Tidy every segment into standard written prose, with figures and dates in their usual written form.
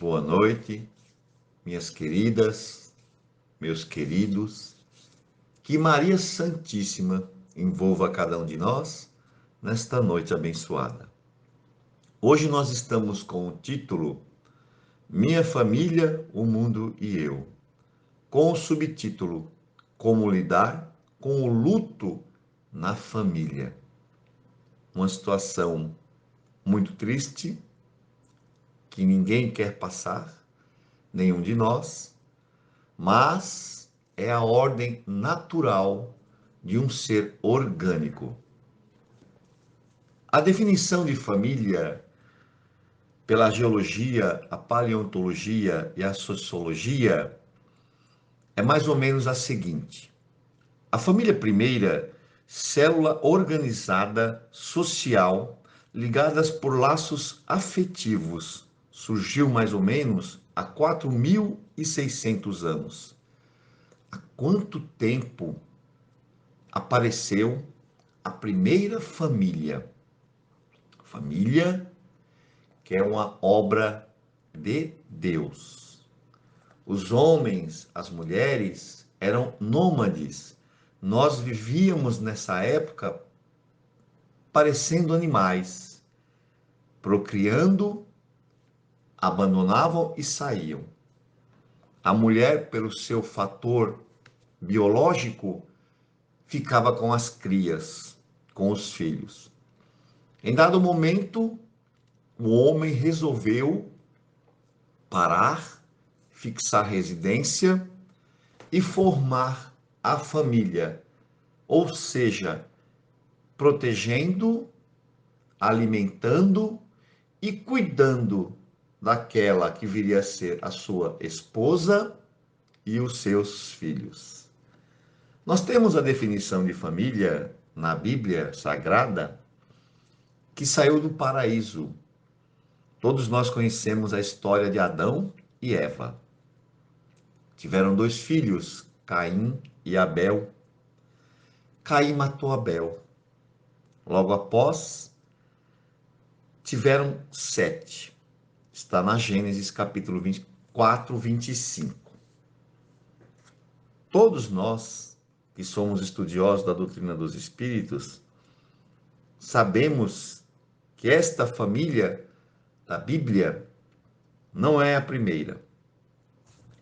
Boa noite, minhas queridas, meus queridos. Que Maria Santíssima envolva cada um de nós nesta noite abençoada. Hoje nós estamos com o título Minha Família, o Mundo e Eu, com o subtítulo Como lidar com o luto na família. Uma situação muito triste que ninguém quer passar, nenhum de nós, mas é a ordem natural de um ser orgânico. A definição de família, pela geologia, a paleontologia e a sociologia, é mais ou menos a seguinte: a família primeira, célula organizada, social, ligadas por laços afetivos, surgiu mais ou menos há 4.600 anos. Há quanto tempo apareceu a primeira família? Família que é uma obra de Deus. Os homens, as mulheres eram nômades. Nós vivíamos nessa época parecendo animais, procriando, abandonavam e saíam. A mulher, pelo seu fator biológico, ficava com as crias, com os filhos. Em dado momento, o homem resolveu parar, fixar residência e formar a família, ou seja, protegendo, alimentando e cuidando daquela que viria a ser a sua esposa e os seus filhos. Nós temos a definição de família na Bíblia Sagrada que saiu do paraíso. Todos nós conhecemos a história de Adão e Eva. Tiveram 2 filhos, Caim e Abel. Caim matou Abel. Logo após, tiveram 7. Está na Gênesis capítulo 24, 25. Todos nós, que somos estudiosos da doutrina dos espíritos, sabemos que esta família da Bíblia não é a primeira.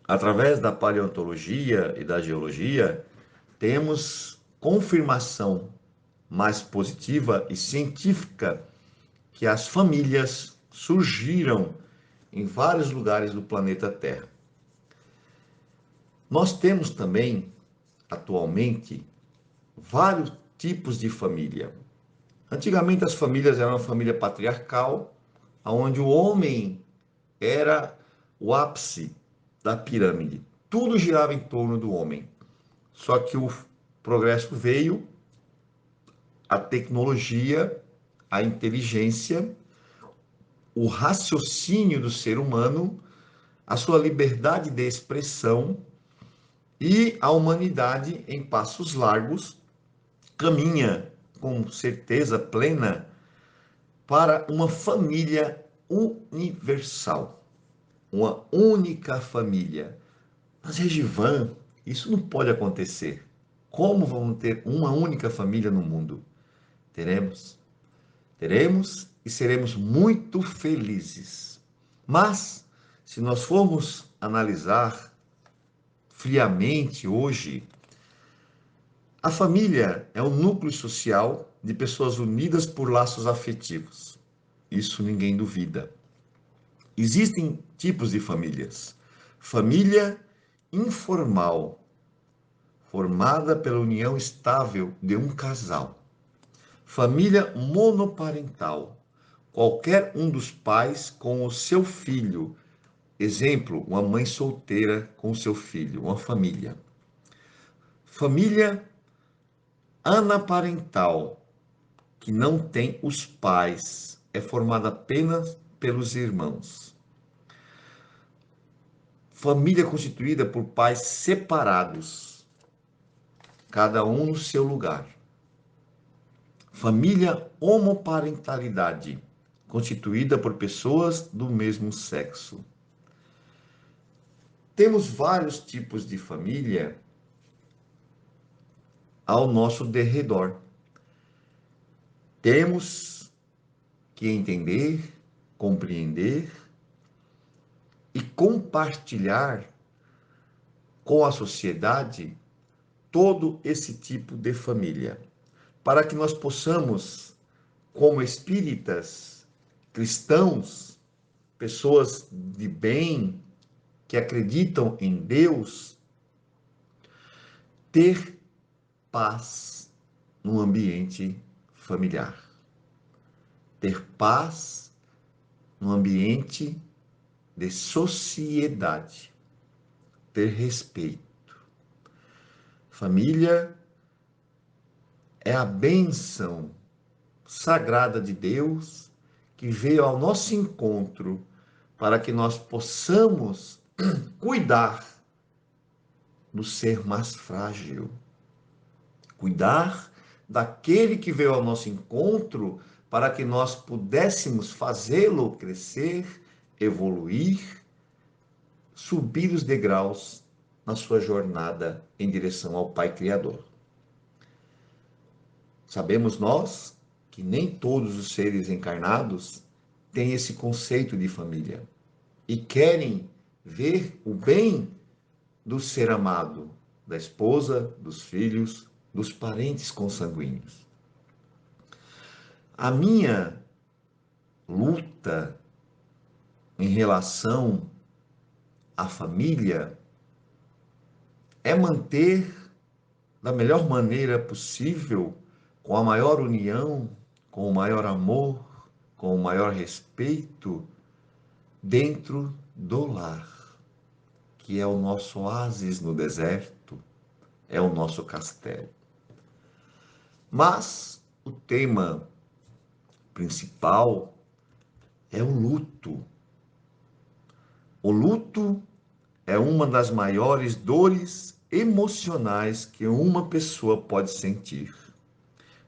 Através da paleontologia e da geologia, temos confirmação mais positiva e científica que as famílias surgiram em vários lugares do planeta Terra. Nós temos também, atualmente, vários tipos de família. Antigamente as famílias eram uma família patriarcal, onde o homem era o ápice da pirâmide. Tudo girava em torno do homem. Só que o progresso veio, a tecnologia, a inteligência, o raciocínio do ser humano, a sua liberdade de expressão e a humanidade, em passos largos, caminha com certeza plena para uma família universal, uma única família. Mas, Regivan, isso não pode acontecer. Como vamos ter uma única família no mundo? Teremos e seremos muito felizes. Mas, se nós formos analisar friamente hoje, a família é um núcleo social de pessoas unidas por laços afetivos. Isso ninguém duvida. Existem tipos de famílias. Família informal, formada pela união estável de um casal. Família monoparental, qualquer um dos pais com o seu filho. Exemplo, uma mãe solteira com o seu filho, uma família. Família anaparental, que não tem os pais, é formada apenas pelos irmãos. Família constituída por pais separados, cada um no seu lugar. Família homoparentalidade, constituída por pessoas do mesmo sexo. temos vários tipos de família ao nosso derredor. Temos que entender, compreender e compartilhar com a sociedade todo esse tipo de família, para que nós possamos, como espíritas, cristãos, pessoas de bem, que acreditam em Deus, ter paz no ambiente familiar. Ter paz no ambiente de sociedade. Ter respeito. Família é a bênção sagrada de Deus que veio ao nosso encontro para que nós possamos cuidar do ser mais frágil, cuidar daquele que veio ao nosso encontro para que nós pudéssemos fazê-lo crescer, evoluir, subir os degraus na sua jornada em direção ao Pai Criador. Sabemos nós que nem todos os seres encarnados têm esse conceito de família e querem ver o bem do ser amado, da esposa, dos filhos, dos parentes consanguíneos. A minha luta em relação à família é manter da melhor maneira possível, com a maior união, com o maior amor, com o maior respeito, dentro do lar, que é o nosso oásis no deserto, é o nosso castelo. Mas o tema principal é o luto. O luto é uma das maiores dores emocionais que uma pessoa pode sentir.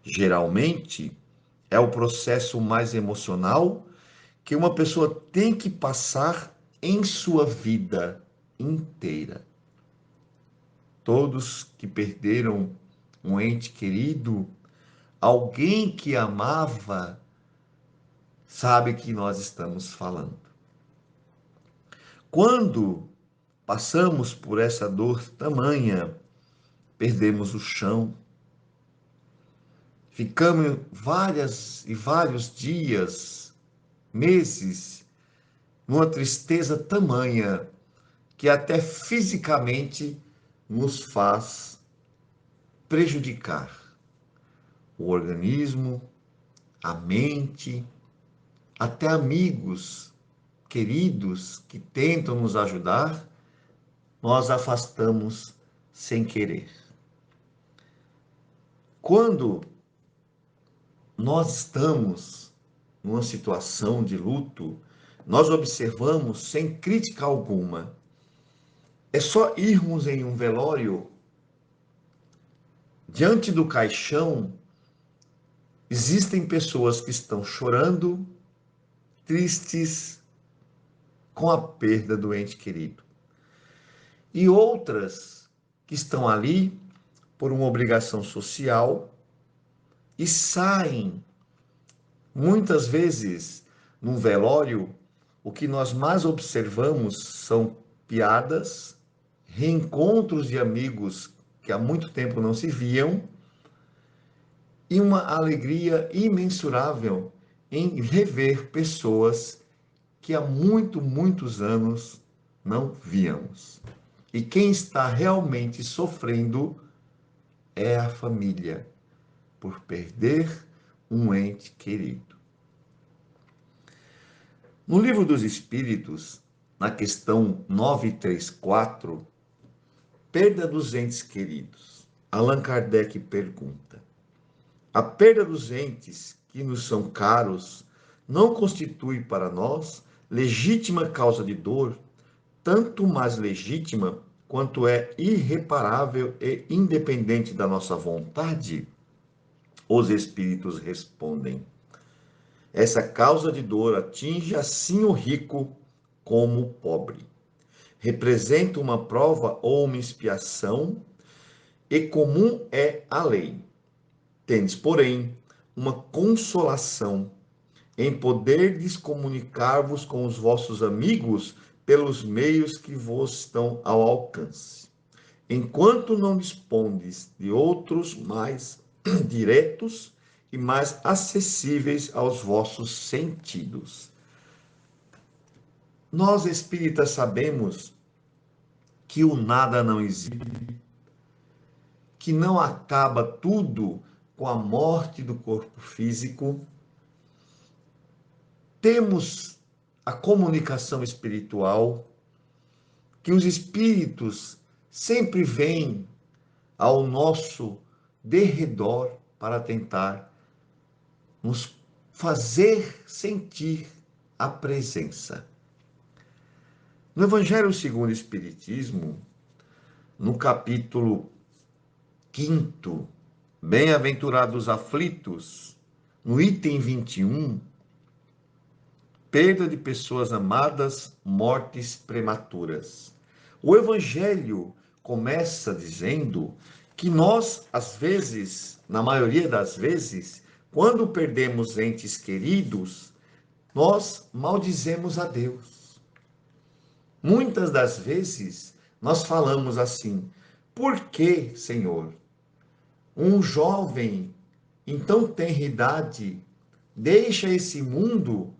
Geralmente, é o processo mais emocional que uma pessoa tem que passar em sua vida inteira. Todos que perderam um ente querido, alguém que amava, sabe que nós estamos falando. Quando passamos por essa dor tamanha, perdemos o chão, ficamos vários dias, meses, numa tristeza tamanha que até fisicamente nos faz prejudicar o organismo, a mente, até amigos queridos que tentam nos ajudar, nós afastamos sem querer. Quando nós estamos numa situação de luto, nós observamos sem crítica alguma. É só irmos em um velório, diante do caixão, existem pessoas que estão chorando, tristes com a perda do ente querido. E outras que estão ali por uma obrigação social e saem, muitas vezes, num velório, o que nós mais observamos são piadas, reencontros de amigos que há muito tempo não se viam e uma alegria imensurável em rever pessoas que há muitos anos não víamos. E quem está realmente sofrendo é a família, por perder um ente querido. No Livro dos Espíritos, na questão 934, perda dos entes queridos, Allan Kardec pergunta: a perda dos entes que nos são caros não constitui para nós legítima causa de dor, tanto mais legítima quanto é irreparável e independente da nossa vontade? Os espíritos respondem: essa causa de dor atinge assim o rico como o pobre. representa uma prova ou uma expiação, e comum é a lei. Tendes, porém, uma consolação em poderdes comunicar-vos com os vossos amigos pelos meios que vos estão ao alcance. Enquanto não dispondes de outros mais diretos e mais acessíveis aos vossos sentidos. Nós espíritas sabemos que o nada não existe, que não acaba tudo com a morte do corpo físico. Temos a comunicação espiritual, que os espíritos sempre vêm ao nosso derredor para tentar nos fazer sentir a presença. No Evangelho segundo o Espiritismo, no capítulo 5º, Bem-aventurados aflitos, no item 21, perda de pessoas amadas, mortes prematuras. O Evangelho começa dizendo que nós, às vezes, na maioria das vezes, quando perdemos entes queridos, nós maldizemos a Deus. Muitas das vezes, nós falamos assim: por que, Senhor, um jovem em tão tenra idade deixa esse mundo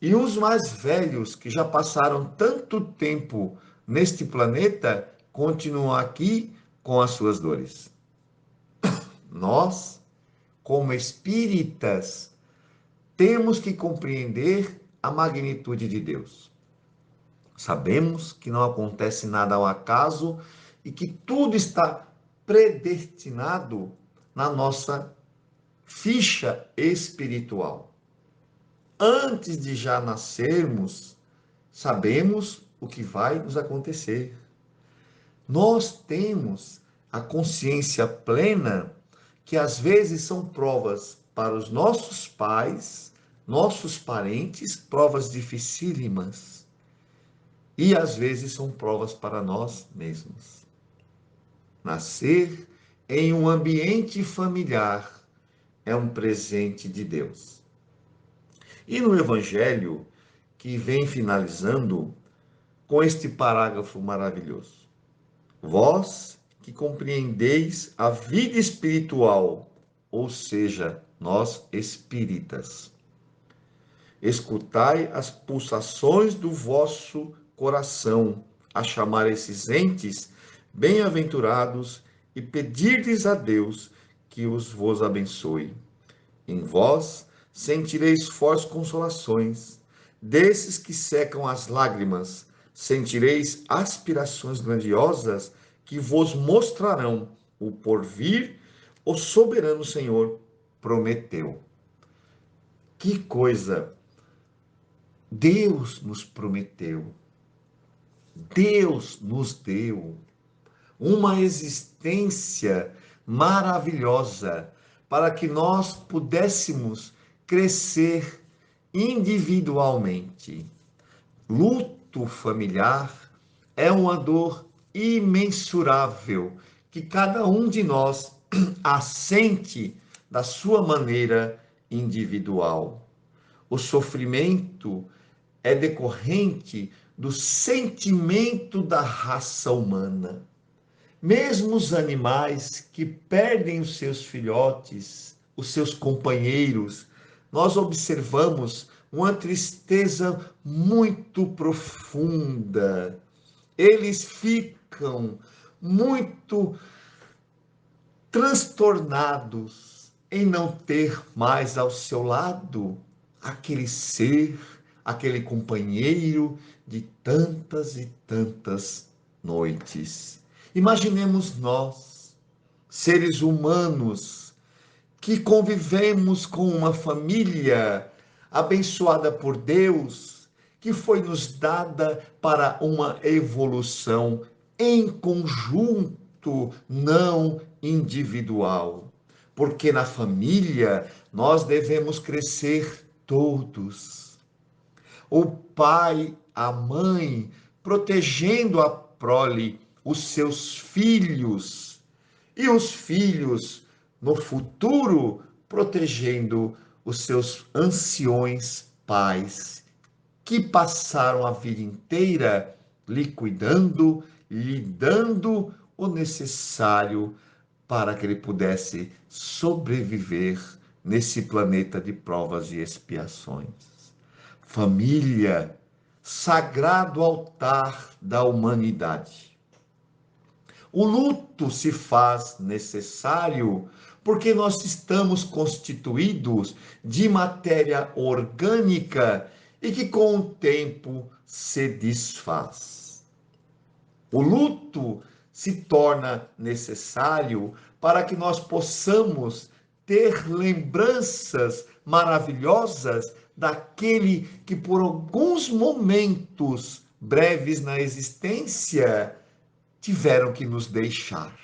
e os mais velhos, que já passaram tanto tempo neste planeta, continuam aqui com as suas dores? Nós, como espíritas, temos que compreender a magnitude de Deus. Sabemos que não acontece nada ao acaso e que tudo está predestinado na nossa ficha espiritual. Antes de já nascermos, sabemos o que vai nos acontecer. Nós temos a consciência plena que às vezes são provas para os nossos pais, nossos parentes, provas dificílimas. E às vezes são provas para nós mesmos. Nascer em um ambiente familiar é um presente de Deus. E no Evangelho, que vem finalizando com este parágrafo maravilhoso: vós que compreendeis a vida espiritual, ou seja, nós espíritas, escutai as pulsações do vosso coração a chamar esses entes bem-aventurados e pedirdes a Deus que os vos abençoe. Em vós sentireis fortes consolações. Desses que secam as lágrimas, sentireis aspirações grandiosas que vos mostrarão o porvir, o soberano Senhor prometeu. Que coisa! Deus nos prometeu, Deus nos deu uma existência maravilhosa para que nós pudéssemos crescer individualmente. Luto familiar é uma dor imensurável que cada um de nós a sente da sua maneira individual. O sofrimento é decorrente do sentimento da raça humana. Mesmo os animais que perdem os seus filhotes, os seus companheiros, nós observamos uma tristeza muito profunda. Eles ficam muito transtornados em não ter mais ao seu lado aquele ser, aquele companheiro de tantas e tantas noites. Imaginemos nós, seres humanos, que convivemos com uma família abençoada por Deus, que foi nos dada para uma evolução em conjunto, não individual. Porque na família nós devemos crescer todos. O pai, a mãe, protegendo a prole, os seus filhos, e os filhos, no futuro, protegendo os seus anciões pais, que passaram a vida inteira lhe cuidando, lhe dando o necessário para que ele pudesse sobreviver nesse planeta de provas e expiações. Família, sagrado altar da humanidade. O luto se faz necessário porque nós estamos constituídos de matéria orgânica e que com o tempo se desfaz. O luto se torna necessário para que nós possamos ter lembranças maravilhosas daquele que por alguns momentos breves na existência tiveram que nos deixar.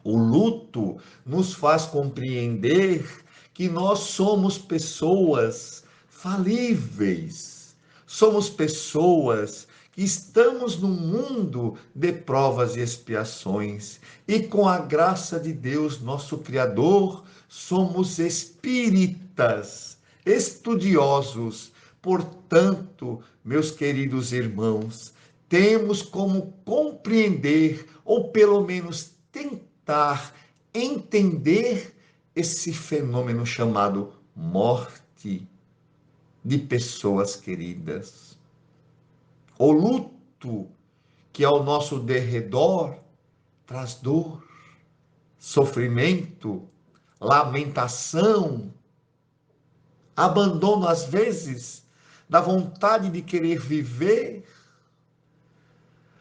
O luto nos faz compreender que nós somos pessoas falíveis, somos pessoas que estamos num mundo de provas e expiações, e com a graça de Deus, nosso Criador, somos espíritas, estudiosos. Portanto, meus queridos irmãos, temos como compreender, ou pelo menos tentar entender esse fenômeno chamado morte de pessoas queridas. O luto que ao nosso derredor traz dor, sofrimento, lamentação, abandono às vezes da vontade de querer viver,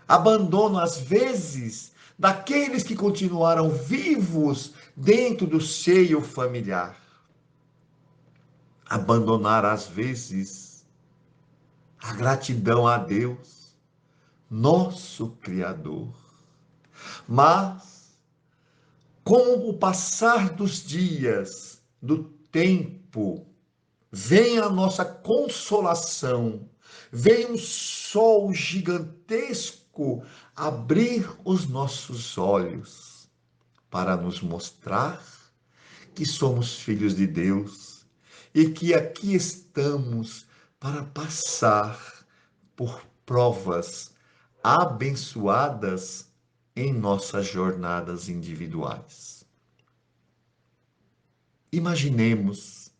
abandono às vezes daqueles que continuaram vivos dentro do seio familiar. Abandonar às vezes a gratidão a Deus, nosso Criador. Mas, com o passar dos dias, do tempo, vem a nossa consolação, vem um sol gigantesco abrir os nossos olhos para nos mostrar que somos filhos de Deus e que aqui estamos para passar por provas abençoadas em nossas jornadas individuais. Imaginemos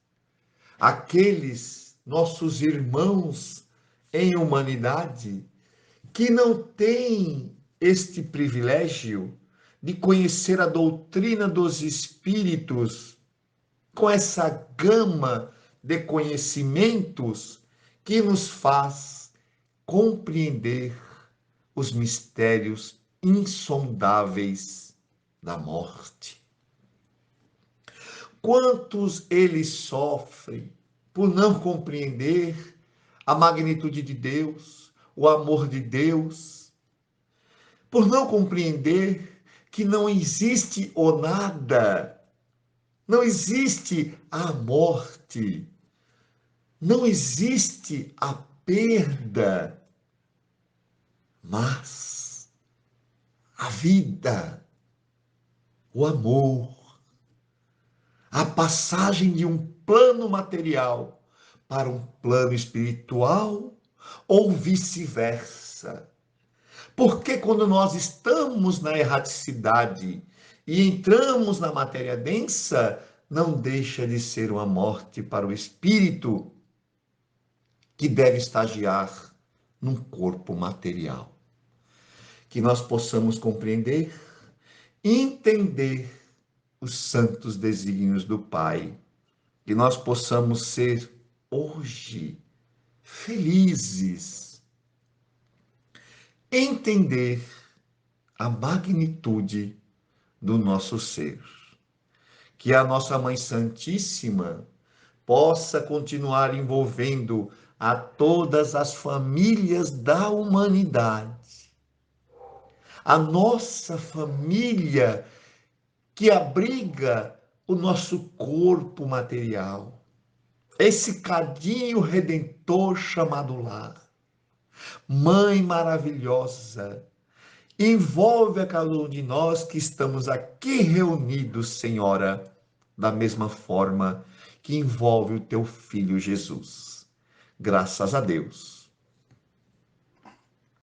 aqueles nossos irmãos em humanidade que não têm este privilégio de conhecer a doutrina dos espíritos com essa gama de conhecimentos que nos faz compreender os mistérios insondáveis da morte. Quantos eles sofrem por não compreender a magnitude de Deus, o amor de Deus, por não compreender que não existe o nada, não existe a morte, não existe a perda, mas a vida, o amor, a passagem de um plano material para um plano espiritual ou vice-versa. Porque quando nós estamos na erraticidade e entramos na matéria densa, não deixa de ser uma morte para o espírito que deve estagiar num corpo material. Que nós possamos compreender, entender os santos desígnios do Pai, que nós possamos ser hoje felizes, entender a magnitude do nosso ser, que a nossa Mãe Santíssima possa continuar envolvendo a todas as famílias da humanidade, a nossa família que abriga o nosso corpo material, esse cadinho redentor chamado lar, Mãe maravilhosa, envolve a cada um de nós que estamos aqui reunidos, Senhora, da mesma forma que envolve o teu filho Jesus. Graças a Deus.